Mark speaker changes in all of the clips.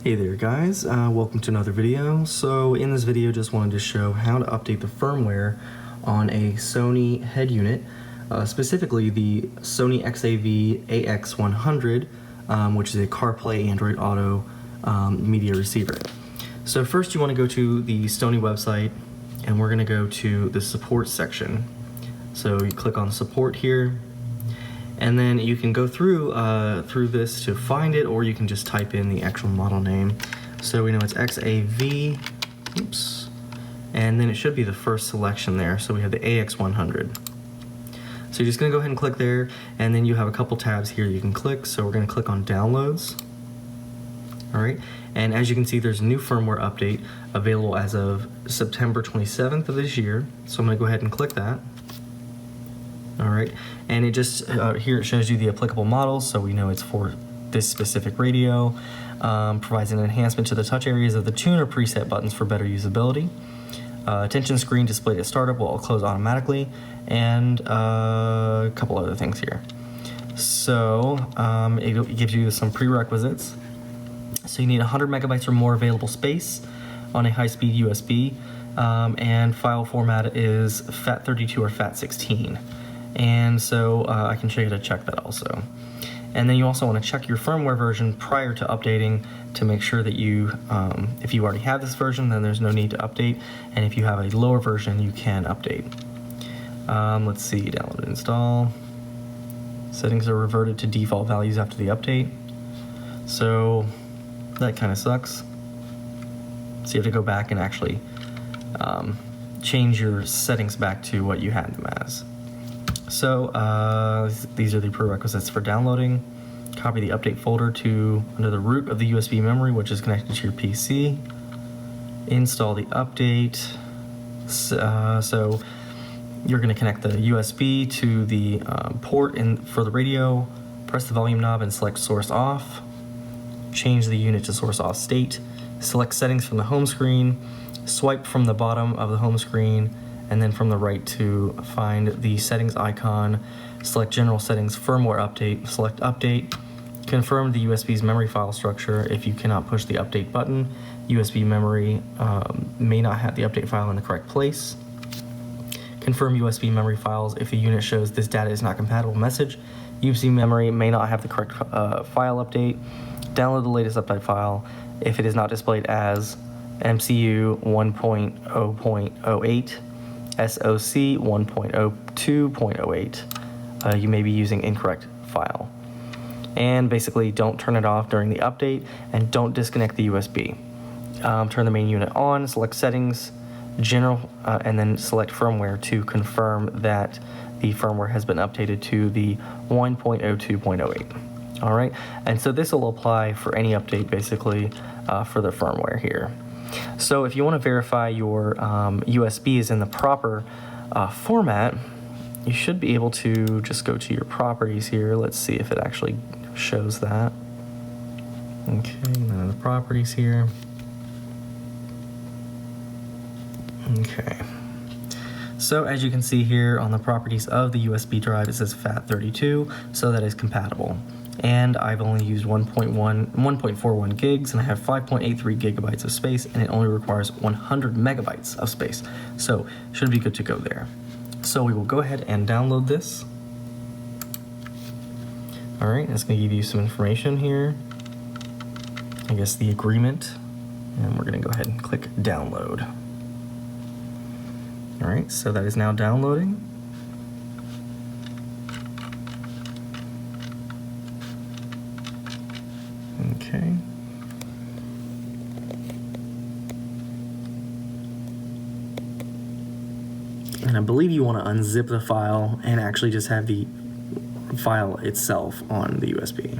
Speaker 1: Hey there guys, welcome to another video. So in this video just wanted to show how to update the firmware on a Sony head unit, specifically the Sony XAV-AX100, which is a CarPlay Android Auto media receiver. So first you want to go to the Sony website and we're going to go to the support section. So you click on support here, and then you can go through this to find it, or you can just type in the actual model name. So we know it's XAV, oops, and then it should be the first selection there. So we have the AX100. So you're just gonna go ahead and click there, and then you have a couple tabs here you can click. So we're gonna click on downloads. All right, and as you can see, there's a new firmware update available as of September 27th of this year. So I'm gonna go ahead and click that. All right, and it just, here it shows you the applicable models, so we know it's for this specific radio. Provides an enhancement to the touch areas of the tuner preset buttons for better usability. Attention screen displayed at startup will close automatically, and a couple other things here. So it gives you some prerequisites. So you need 100 megabytes or more available space on a high-speed USB, and file format is FAT32 or FAT16. And so I can show you how to check that also. And then you also want to check your firmware version prior to updating to make sure that you, if you already have this version, then there's no need to update. And if you have a lower version, you can update. Let's see, download and install. Settings are reverted to default values after the update. So that kind of sucks. So you have to go back and actually change your settings back to what you had them as. So these are the prerequisites for downloading. Copy the update folder to under the root of the USB memory, which is connected to your PC. Install the update. So you're going to connect the USB to the port for the radio. Press the volume knob and select source off. Change the unit to source off state. Select settings from the home screen. Swipe from the bottom of the home screen, and then from the right to find the settings icon, select general settings, firmware update, select update, confirm the USB's memory file structure. If you cannot push the update button, USB memory may not have the update file in the correct place. Confirm USB memory files. If a unit shows this data is not compatible message, USB memory may not have the correct file update. Download the latest update file. If it is not displayed as MCU 1.0.08, SOC 1.02.08, you may be using incorrect file. And basically don't turn it off during the update, and don't disconnect the USB. Turn the main unit on, select settings, general, and then select firmware to confirm that the firmware has been updated to the 1.02.08. All right, and so this will apply for any update basically for the firmware here. So if you want to verify your USB is in the proper format, you should be able to just go to your properties here. Let's see if it actually shows that. Okay, now the properties here. Okay. So as you can see here on the properties of the USB drive, it says FAT32, so that is compatible. And I've only used 1.41 gigs, and I have 5.83 gigabytes of space, and it only requires 100 megabytes of space. So should be good to go there. So we will go ahead and download this. All right, it's gonna give you some information here. I guess the agreement, and we're gonna go ahead and click download. All right, so that is now downloading. Okay. And I believe you want to unzip the file and actually just have the file itself on the USB.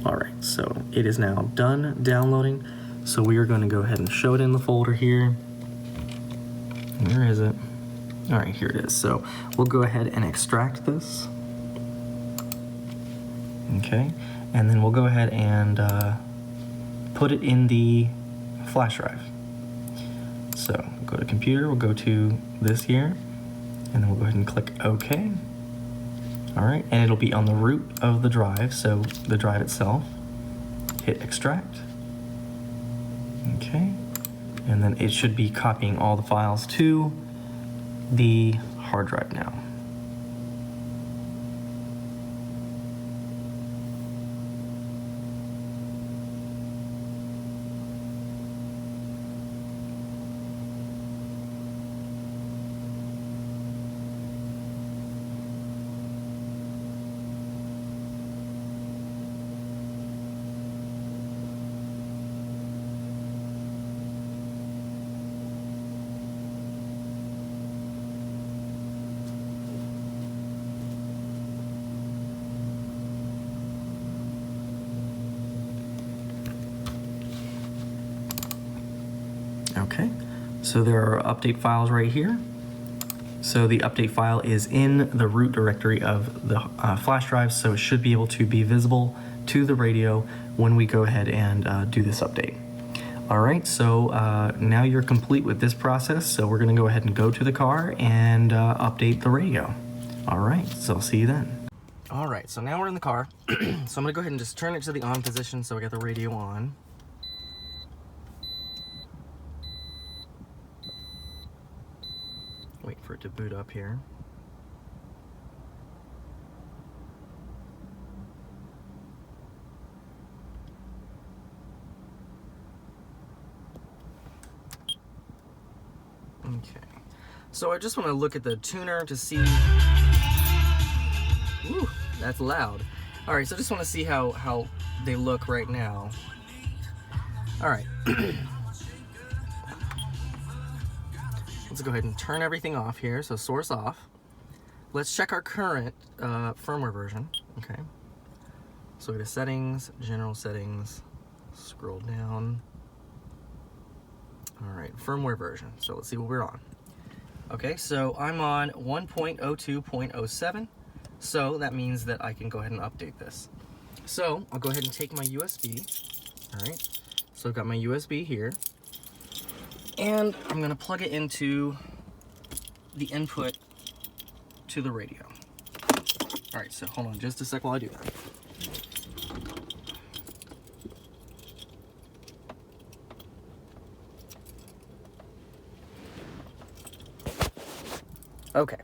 Speaker 1: All right, so it is now done downloading. So we are going to go ahead and show it in the folder here. Where is it? All right, here it is. So we'll go ahead and extract this. Okay. And then we'll go ahead and put it in the flash drive. So go to computer, we'll go to this here, and then we'll go ahead and click OK. All right, and it'll be on the root of the drive, so the drive itself. Hit extract. Okay, and then it should be copying all the files to the hard drive now. Okay, so there are update files right here. So the update file is in the root directory of the flash drive, so it should be able to be visible to the radio when we go ahead and do this update. All right, so now you're complete with this process, so we're gonna go ahead and go to the car and update the radio. All right, so I'll see you then. All right, so now we're in the car. So I'm gonna go ahead and just turn it to the on position so we got the radio on. Wait for it to boot up here. Okay, so I just want to look at the tuner to see. Ooh, that's loud. All right, so I just want to see how they look right now. All right. Let's go ahead and turn everything off here. So source off. Let's check our current firmware version. Okay. So we go to settings, general settings, scroll down. All right, firmware version. So let's see what we're on. Okay, so I'm on 1.02.07. So that means that I can go ahead and update this. So I'll go ahead and take my USB. All right. So I've got my USB here. And I'm gonna plug it into the input to the radio. All right, so hold on just a sec while I do that. Okay,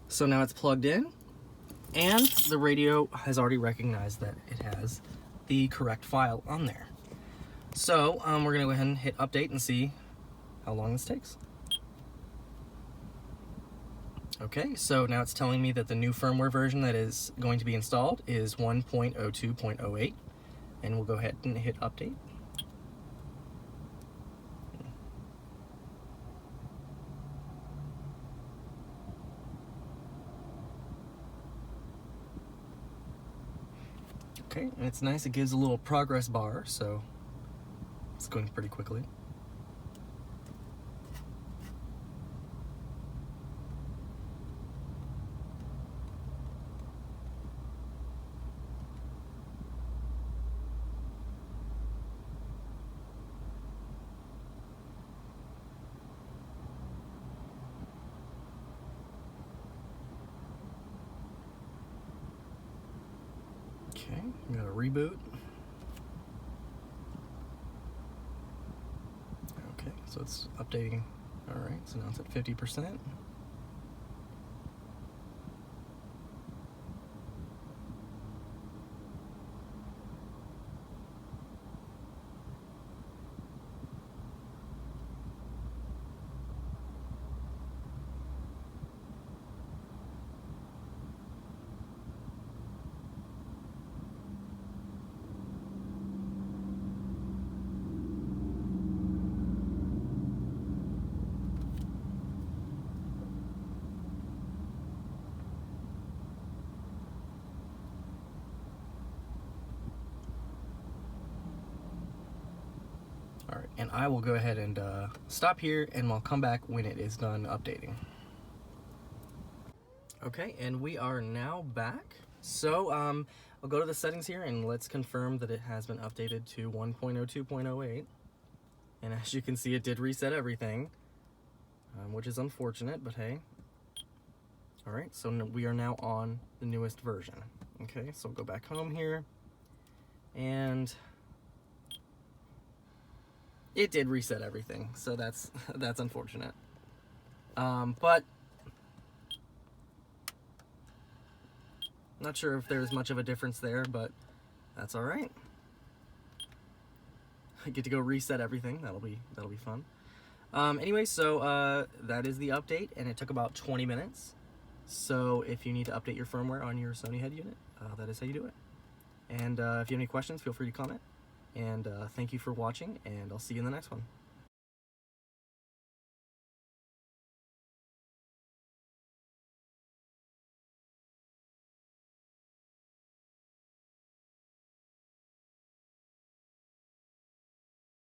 Speaker 1: so now it's plugged in, and the radio has already recognized that it has the correct file on there. So we're gonna go ahead and hit update and see how long this takes. Okay, so now it's telling me that the new firmware version that is going to be installed is 1.02.08, and we'll go ahead and hit update. Okay, and it's nice, it gives a little progress bar, so it's going pretty quickly. Okay, I'm gonna reboot. Okay, so it's updating. All right, so now it's at 50%. All right, and I will go ahead and stop here, and I'll come back when it is done updating. Okay, and we are now back. So I'll go to the settings here, and let's confirm that it has been updated to 1.02.08. And as you can see, it did reset everything, which is unfortunate, but hey. All right, so we are now on the newest version. Okay, so I'll go back home here, and it did reset everything, so that's unfortunate. But not sure if there's much of a difference there, but that's all right. I get to go reset everything. That'll be fun. Anyway, so that is the update, and it took about 20 minutes. So if you need to update your firmware on your Sony head unit, that is how you do it. And if you have any questions, feel free to comment. And thank you for watching, and I'll see you in the next one.